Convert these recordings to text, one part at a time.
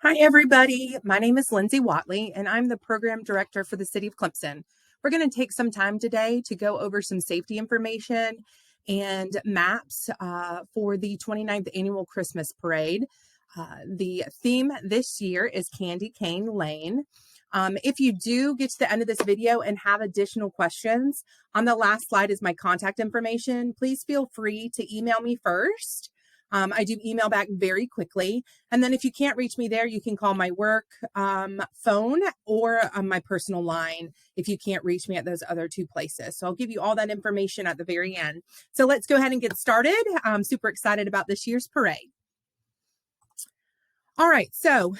Hi, everybody. My name is Lindsay Watley, and I'm the program director for the City of Clemson. We're going to take some time today to go over some safety information and maps for the 29th Annual Christmas Parade. The theme this year is Candy Cane Lane. If you do get to the end of this video and have additional questions, on the last slide is my contact information. Please feel free to email me first. I do email back very quickly. And then if you can't reach me there, you can call my work phone or my personal line if you can't reach me at those other two places. So I'll give you all that information at the very end. So let's go ahead and get started. I'm super excited about this year's parade. All right, so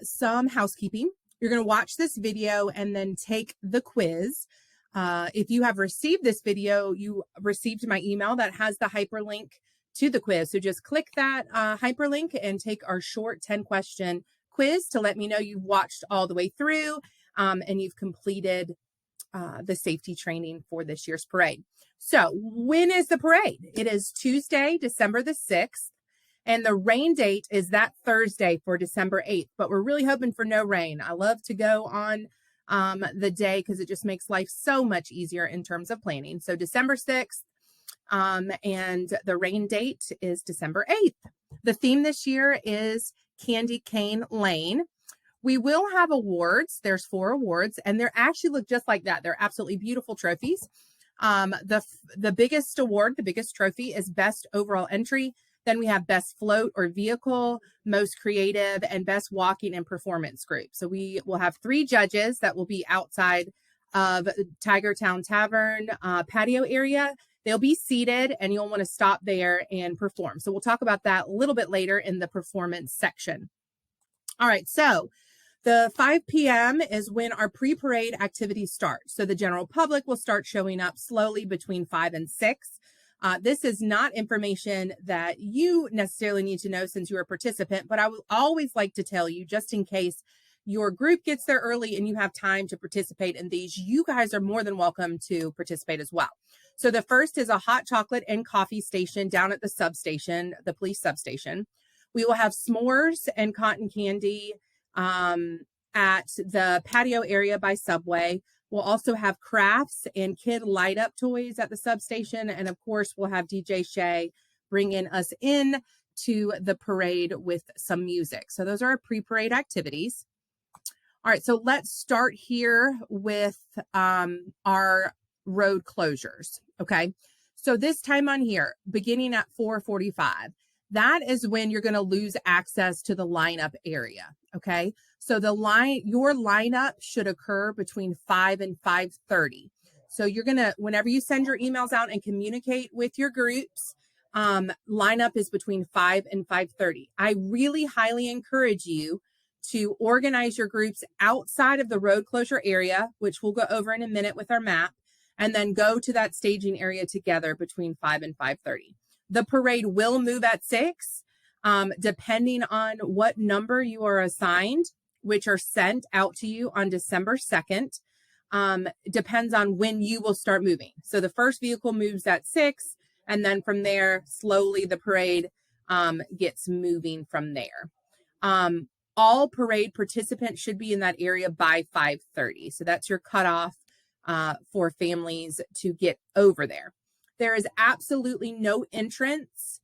some housekeeping. You're going to watch this video and then take the quiz. If you have received this video, you received my email that has the hyperlink to the quiz. So just click that hyperlink and take our short 10-question quiz to let me know you've watched all the way through and you've completed the safety training for this year's parade. So when is the parade? It is Tuesday, December the 6th. And the rain date is that Thursday for December 8th. But we're really hoping for no rain. I love to go on the day because it just makes life so much easier in terms of planning. So December 6th. And the rain date is December 8th. The theme this year is Candy Cane Lane. We will have awards. There's 4 awards, and they actually look just like that. They're absolutely beautiful trophies. The biggest award, the biggest trophy is Best Overall Entry. Then we have Best Float or Vehicle, Most Creative, and Best Walking and Performance Group. So we will have 3 judges that will be outside of Tiger Town Tavern patio area. They'll be seated and you'll want to stop there and perform. So we'll talk about that a little bit later in the performance section. All right, so the 5 p.m. is when our pre-parade activities start. So the general public will start showing up slowly between 5 and 6. This is not information that you necessarily need to know since you're a participant, but I would always like to tell you, just in case your group gets there early and you have time to participate in these, you guys are more than welcome to participate as well. So the first is a hot chocolate and coffee station down at the substation, the police substation. We will have s'mores and cotton candy at the patio area by Subway. We'll also have crafts and kid light up toys at the substation. And of course, we'll have DJ Shay bringing us in to the parade with some music. So those are our pre-parade activities. All right, so let's start here with our road closures, okay? So this time on here, beginning at 4:45, that is when you're going to lose access to the lineup area, okay? So your lineup should occur between 5 and 5:30. So you're going to, whenever you send your emails out and communicate with your groups, lineup is between 5 and 5:30. I really highly encourage you to organize your groups outside of the road closure area, which we'll go over in a minute with our map, and then go to that staging area together between 5 and 5:30. The parade will move at 6, depending on what number you are assigned, which are sent out to you on December 2nd. Depends on when you will start moving. So the first vehicle moves at 6, and then from there, slowly the parade gets moving from there. All parade participants should be in that area by 5:30. So that's your cutoff for families to get over there. There is absolutely no entrance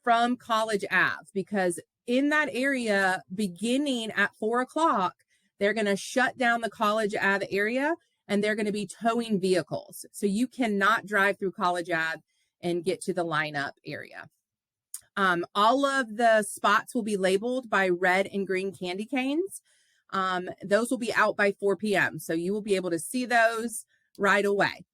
from College Ave because in that area, beginning at 4 o'clock, they're going to shut down the College Ave area and they're going to be towing vehicles. So you cannot drive through College Ave and get to the lineup area. All of the spots will be labeled by red and green candy canes. Those will be out by 4 p.m. So you will be able to see those right away.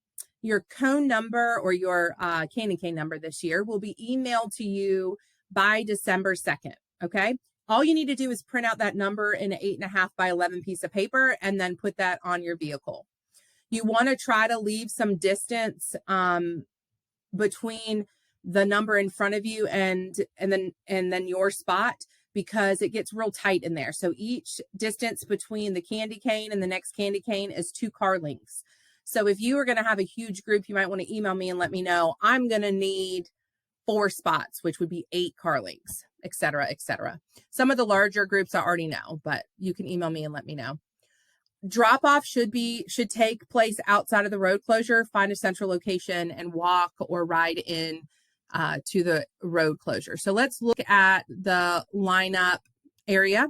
Your cone number or your candy cane number this year will be emailed to you by December 2nd. Okay. All you need to do is print out that number in an 8.5 by 11 piece of paper and then put that on your vehicle. You want to try to leave some distance between the number in front of you and then your spot because it gets real tight in there. So each distance between the candy cane and the next candy cane is 2 car lengths. So if you are going to have a huge group, you might want to email me and let me know. I'm going to need 4 spots, which would be 8 car lengths. cetera, et cetera. Some of the larger groups I already know, but you can email me and let me know. Drop off should take place outside of the road closure. Find a central location and walk or ride in to the road closure. So let's look at the lineup area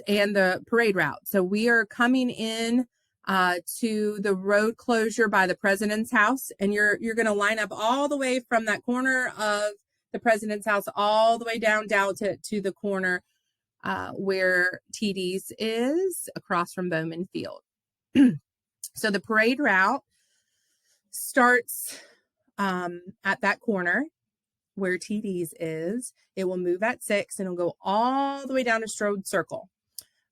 and the parade route. So we are coming in to the road closure by the President's House, and you're going to line up all the way from that corner of the President's House all the way down to the corner where TD's is across from Bowman Field. So the parade route starts at that corner where TD's is. It will move at 6 and it'll go all the way down to Strode Circle.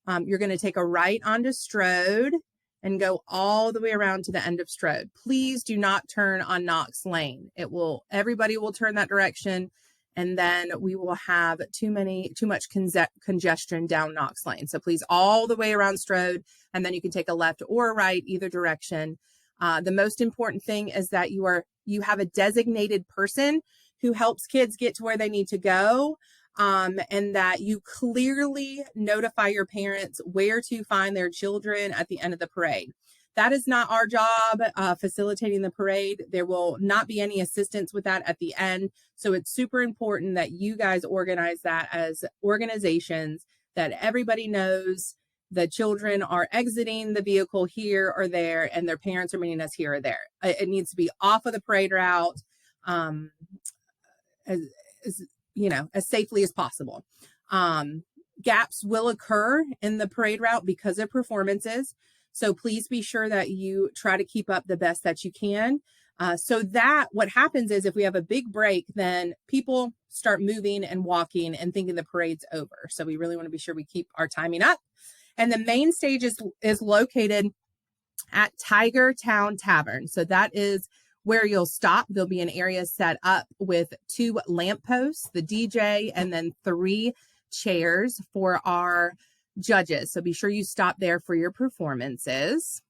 You're going to take a right onto Strode and go all the way around to the end of Strode. Please do not turn on Knox Lane. Everybody will turn that direction, and then we will have too much congestion down Knox Lane. So please, all the way around Strode, and then you can take a left or a right, either direction. The most important thing is that you have a designated person who helps kids get to where they need to go, and that you clearly notify your parents where to find their children at the end of the parade. That is not our job, facilitating the parade. There will not be any assistance with that at the end. So it's super important that you guys organize that as organizations, that everybody knows the children are exiting the vehicle here or there, and their parents are meeting us here or there. It needs to be off of the parade route, as safely as possible. Gaps will occur in the parade route because of performances. So please be sure that you try to keep up the best that you can. So that what happens is if we have a big break, then people start moving and walking and thinking the parade's over. So we really want to be sure we keep our timing up. And the main stage is located at Tiger Town Tavern. So that is where you'll stop. There'll be an area set up with 2 lampposts, the DJ, and then 3 chairs for our judges. So be sure you stop there for your performances.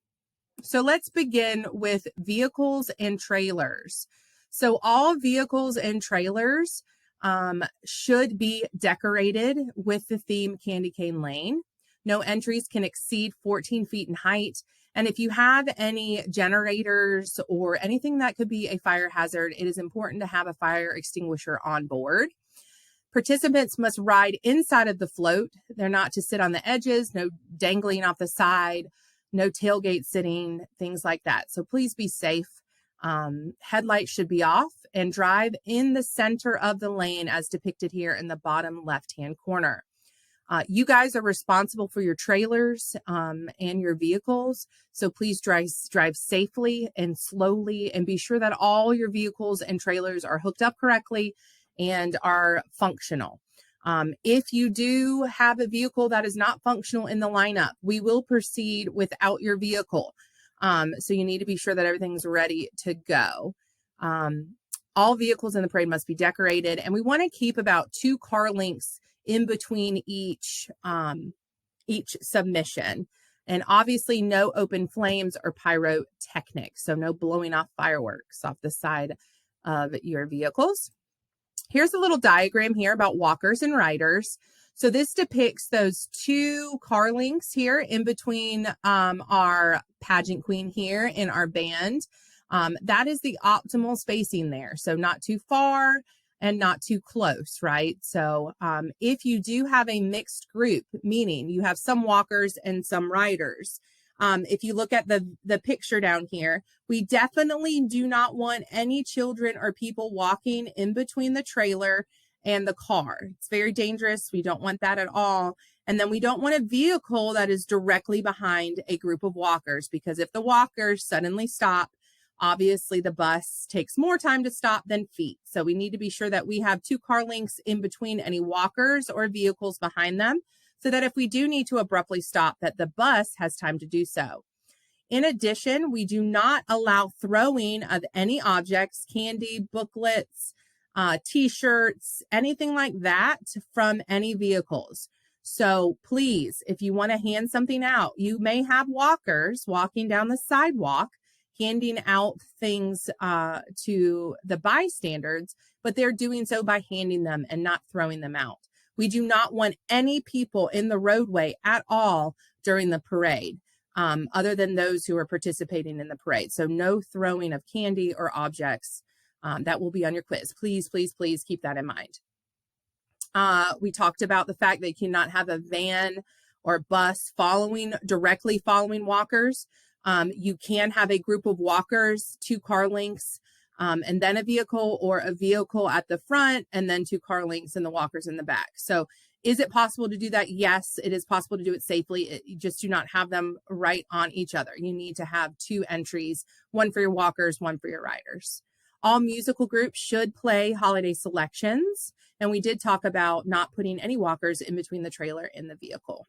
So let's begin with vehicles and trailers. So all vehicles and trailers should be decorated with the theme Candy Cane Lane. No entries can exceed 14 feet in height. And if you have any generators or anything that could be a fire hazard, it is important to have a fire extinguisher on board. Participants must ride inside of the float. They're not to sit on the edges, no dangling off the side, no tailgate sitting, things like that. So please be safe. Headlights should be off, and drive in the center of the lane as depicted here in the bottom left-hand corner. You guys are responsible for your trailers and your vehicles. So please drive safely and slowly, and be sure that all your vehicles and trailers are hooked up correctly and are functional. If you do have a vehicle that is not functional in the lineup, we will proceed without your vehicle. So you need to be sure that everything's ready to go. All vehicles in the parade must be decorated, and we want to keep about 2 car lengths in between each submission. And obviously no open flames or pyrotechnics. So no blowing off fireworks off the side of your vehicles. Here's a little diagram here about walkers and riders. So this depicts those 2 car lengths here in between our pageant queen here and our band. That is the optimal spacing there. So not too far and not too close, right? So if you do have a mixed group, meaning you have some walkers and some riders, if you look at the picture down here, we definitely do not want any children or people walking in between the trailer and the car. It's very dangerous. We don't want that at all. And then we don't want a vehicle that is directly behind a group of walkers, because if the walkers suddenly stop, obviously the bus takes more time to stop than feet. So we need to be sure that we have 2 car lengths in between any walkers or vehicles behind them, so that if we do need to abruptly stop, that the bus has time to do so. In addition, we do not allow throwing of any objects, candy, booklets, t-shirts, anything like that from any vehicles. So please, if you want to hand something out, you may have walkers walking down the sidewalk handing out things to the bystanders, but they're doing so by handing them and not throwing them out. We do not want any people in the roadway at all during the parade, other than those who are participating in the parade. So no throwing of candy or objects. That will be on your quiz. Please, please, please keep that in mind. We talked about the fact that you cannot have a van or bus directly following walkers. You can have a group of walkers, 2 car lengths, and then a vehicle, or a vehicle at the front and then 2 car lengths and the walkers in the back. So is it possible to do that? Yes, it is possible to do it safely. You just do not have them right on each other. You need to have 2 entries, one for your walkers, one for your riders. All musical groups should play holiday selections. And we did talk about not putting any walkers in between the trailer and the vehicle.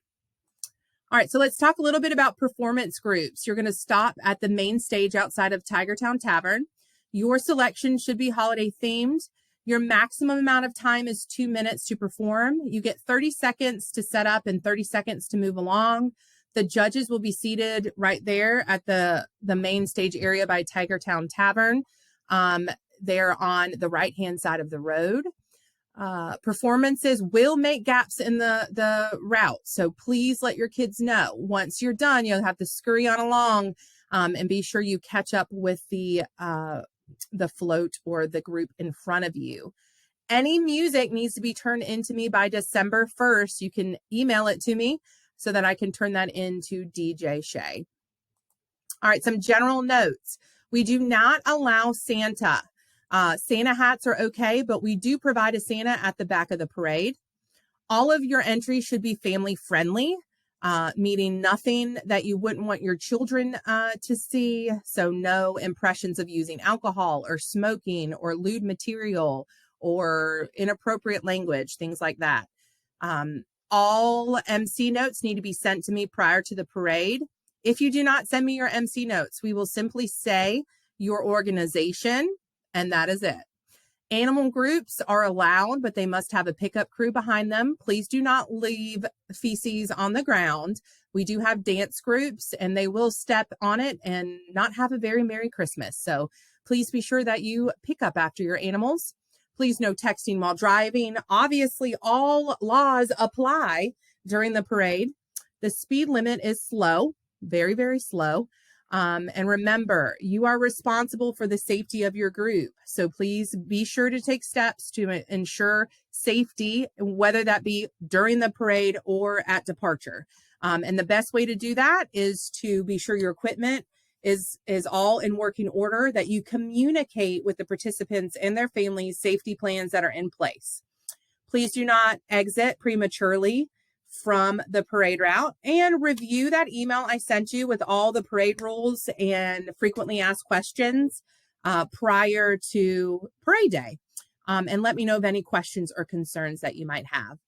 All right, so let's talk a little bit about performance groups. You're going to stop at the main stage outside of Tigertown Tavern. Your selection should be holiday themed. Your maximum amount of time is 2 minutes to perform. You get 30 seconds to set up and 30 seconds to move along. The judges will be seated right there at the main stage area by Tigertown Tavern. They're on the right-hand side of the road. Performances will make gaps in the route. So please let your kids know. Once you're done, you'll have to scurry on along and be sure you catch up with the float or the group in front of you. Any music needs to be turned into me by December 1st. You can email it to me so that I can turn that into DJ Shay. All right, some general notes. We do not allow Santa. Santa hats are okay, but we do provide a Santa at the back of the parade. All of your entries should be family friendly, meaning nothing that you wouldn't want your children to see. So no impressions of using alcohol or smoking or lewd material or inappropriate language, things like that. All MC notes need to be sent to me prior to the parade. If you do not send me your MC notes, we will simply say your organization, and that is it. Animal groups are allowed, but they must have a pickup crew behind them. Please do not leave feces on the ground. We do have dance groups, and they will step on it and not have a very Merry Christmas. So please be sure that you pick up after your animals. Please no texting while driving. Obviously, all laws apply during the parade. The speed limit is slow, very, very slow. And remember, you are responsible for the safety of your group. So please be sure to take steps to ensure safety, whether that be during the parade or at departure. And the best way to do that is to be sure your equipment is all in working order, that you communicate with the participants and their families safety plans that are in place. Please do not exit prematurely from the parade route, and review that email I sent you with all the parade rules and frequently asked questions prior to parade day. And let me know of any questions or concerns that you might have.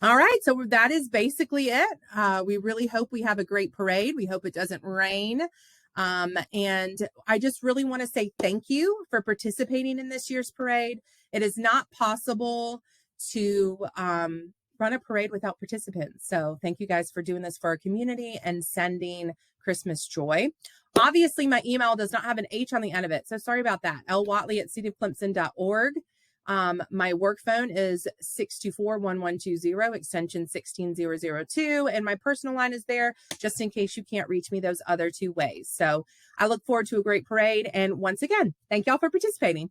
All right, so that is basically it. We really hope we have a great parade. We hope it doesn't rain. And I just really want to say thank you for participating in this year's parade. It is not possible to run a parade without participants. So thank you guys for doing this for our community and sending Christmas joy. Obviously, my email does not have an H on the end of it, so sorry about that. lwatley@cityofclemson.org. My work phone is 624-1120, extension 16002. And my personal line is there just in case you can't reach me those other 2 ways. So I look forward to a great parade. And once again, thank y'all for participating.